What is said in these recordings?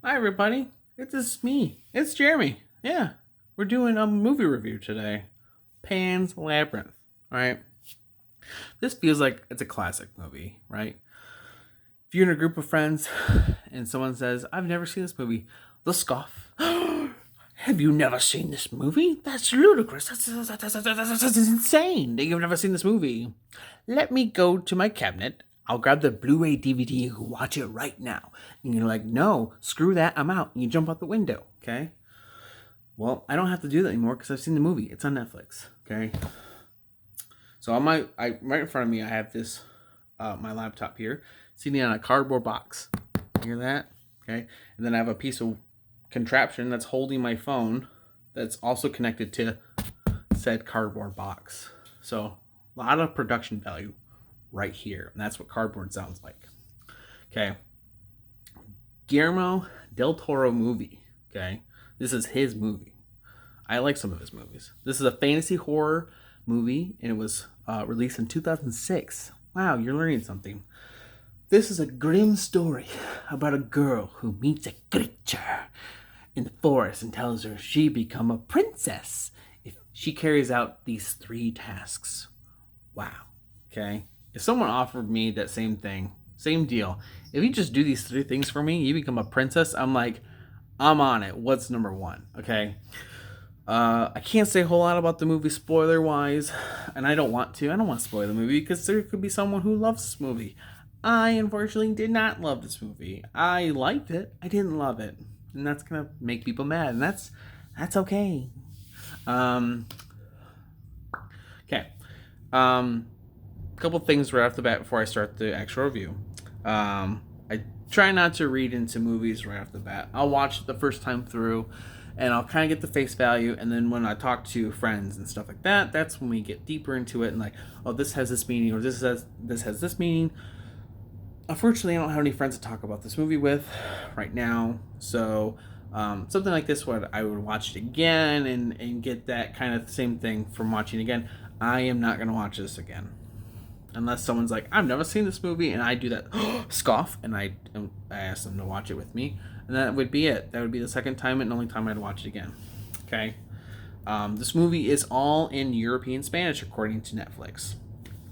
Hi, everybody. It's me. It's Jeremy. Yeah, we're doing a movie review today. Pan's Labyrinth. All right. This feels like it's a classic movie, right? If you're in a group of friends and someone says, "I've never seen this movie," they'll scoff. Have you never seen this movie? That's ludicrous. That's insane that you've never seen this movie. Let me go to my cabinet. I'll grab the Blu-ray DVD. You can watch it right now. And you're like, no, screw that. I'm out. And you jump out the window. Okay. Well, I don't have to do that anymore because I've seen the movie. It's on Netflix. Okay. So right in front of me, I have this, my laptop here, sitting on a cardboard box. Hear that? Okay. And then I have a piece of contraption that's holding my phone that's also connected to said cardboard box. So a lot of production value right here. And that's what cardboard sounds like. Okay. Guillermo del Toro movie. Okay. This is his movie. I like some of his movies. This is a fantasy horror movie, and it was released in 2006. Wow, you're learning something. This is a grim story about a girl who meets a creature in the forest and tells her she become a princess if she carries out these 3 tasks. Wow. Okay. If someone offered me that same thing, same deal, if you just do these 3 things for me, you become a princess, I'm like, I'm on it. What's number 1? Okay. I can't say a whole lot about the movie spoiler wise, and I don't want to. I don't want to spoil the movie because there could be someone who loves this movie. I unfortunately did not love this movie. I liked it. I didn't love it, and that's gonna make people mad, and that's okay. Okay. Couple things right off the bat before I start the actual review. I try not to read into movies right off the bat. I'll watch it the first time through, and I'll kind of get the face value, and then when I talk to friends and stuff like that, that's when we get deeper into it and like, oh, this has this meaning, or this has this meaning. Unfortunately, I don't have any friends to talk about this movie with right now, so something like this, what I would watch it again and get that kind of same thing from watching again. I am not going to watch this again unless someone's like, I've never seen this movie, and I do that scoff, and I ask them to watch it with me, and that would be it. That would be the second time and only time I'd watch it again. Okay. This movie is all in European Spanish according to Netflix.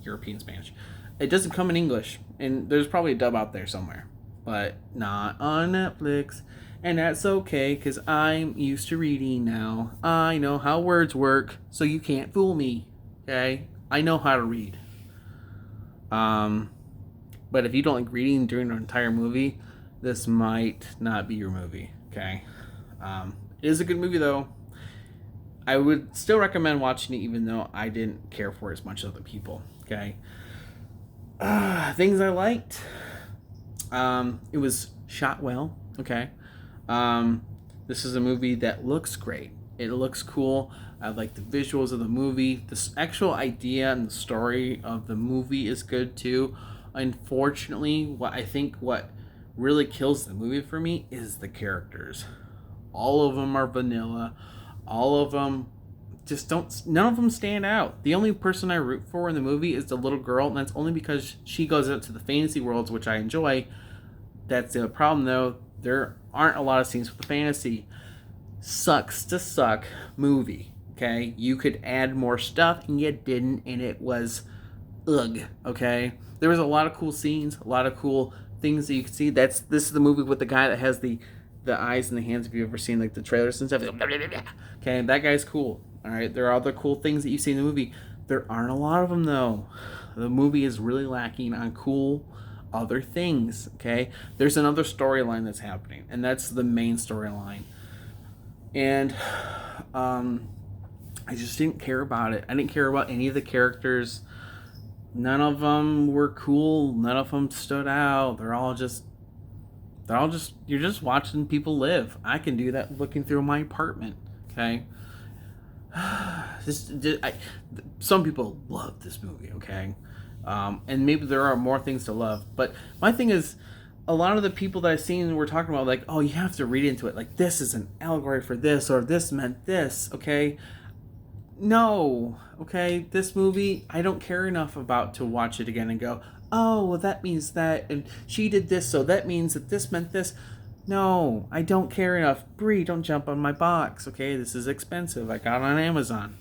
European Spanish. It doesn't come in English, and there's probably a dub out there somewhere, but not on Netflix, and that's okay because I'm used to reading now. I know how words work, so you can't fool me. Okay, I know how to read. But if you don't like reading during the entire movie, this might not be your movie. Okay, it is a good movie though. I would still recommend watching it, even though I didn't care for it as much as other people. Okay. Things I liked. It was shot well. Okay. This is a movie that looks great. It looks cool. I like the visuals of the movie. The actual idea and the story of the movie is good too. Unfortunately, what really kills the movie for me is the characters. All of them are vanilla. All of them just don't. None of them stand out. The only person I root for in the movie is the little girl, and that's only because she goes out to the fantasy worlds, which I enjoy. That's the problem, though. There aren't a lot of scenes with the fantasy. Sucks to suck movie. Okay, you could add more stuff, and you didn't, and it was ugh. Okay, there was a lot of cool scenes, a lot of cool things that you could see. This is the movie with the guy that has the eyes and the hands. If you've ever seen like the trailers and stuff, okay, that guy's cool. All right, there are other cool things that you see in the movie. There aren't a lot of them though. The movie is really lacking on cool other things. Okay, there's another storyline that's happening, and that's the main storyline. And I just didn't care about it. I didn't care about any of the characters. None of them were cool. None of them stood out. They're all just you're just watching people live. I can do that looking through my apartment. Okay. Some people love this movie. Okay. And maybe there are more things to love, but my thing is, a lot of the people that I've seen were talking about like, oh, you have to read into it. Like, this is an allegory for this, or this meant this. Okay. No. Okay. This movie, I don't care enough about to watch it again and go, oh, well, that means that, and she did this, so that means that this meant this. No, I don't care enough. Brie, don't jump on my box. Okay, this is expensive. I got it on Amazon.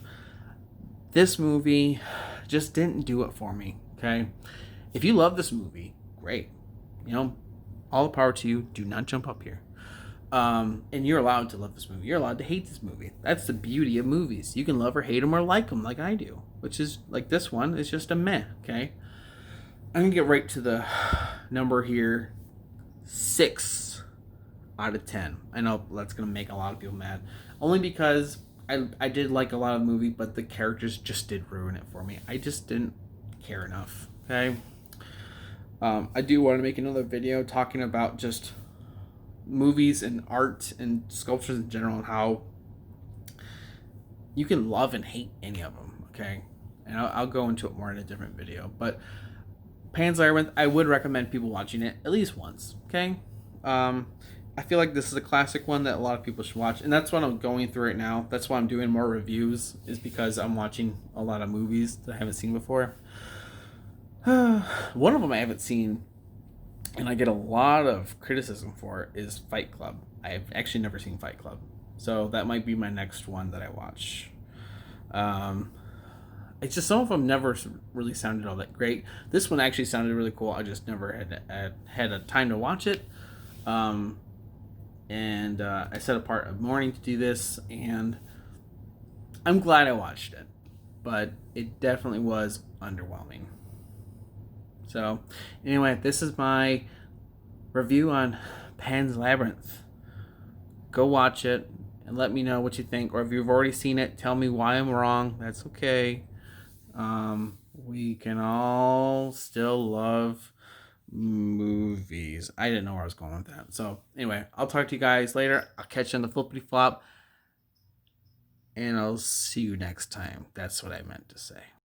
This movie just didn't do it for me. Okay, if you love this movie, great. You know, all the power to you. Do not jump up here. And you're allowed to love this movie. You're allowed to hate this movie. That's the beauty of movies. You can love or hate them or like them, like I do. Which is like this one is just a meh. Okay, I'm gonna get right to the number here. 6 out of 10. I know that's gonna make a lot of people mad, only because I did like a lot of the movie, but the characters just did ruin it for me. I just didn't care enough. Okay. I do want to make another video talking about just movies and art and sculptures in general and how you can love and hate any of them. Okay, and I'll go into it more in a different video. But Pan's Labyrinth, I would recommend people watching it at least once. Okay, I feel like this is a classic one that a lot of people should watch, and that's what I'm going through right now. That's why I'm doing more reviews, is because I'm watching a lot of movies that I haven't seen before. One of them I haven't seen, and I get a lot of criticism for, is Fight Club. I've actually never seen Fight Club, so that might be my next one that I watch. Um, it's just some of them never really sounded all that great. This one actually sounded really cool. I just never had a time to watch it. And I set apart a morning to do this, and I'm glad I watched it, but it definitely was underwhelming. So, anyway, this is my review on Pan's Labyrinth. Go watch it and let me know what you think, or if you've already seen it, tell me why I'm wrong. That's okay. We can all still love movies. I didn't know where I was going with that. So anyway, I'll talk to you guys later. I'll catch you on the flippity flop, and I'll see you next time. That's what I meant to say.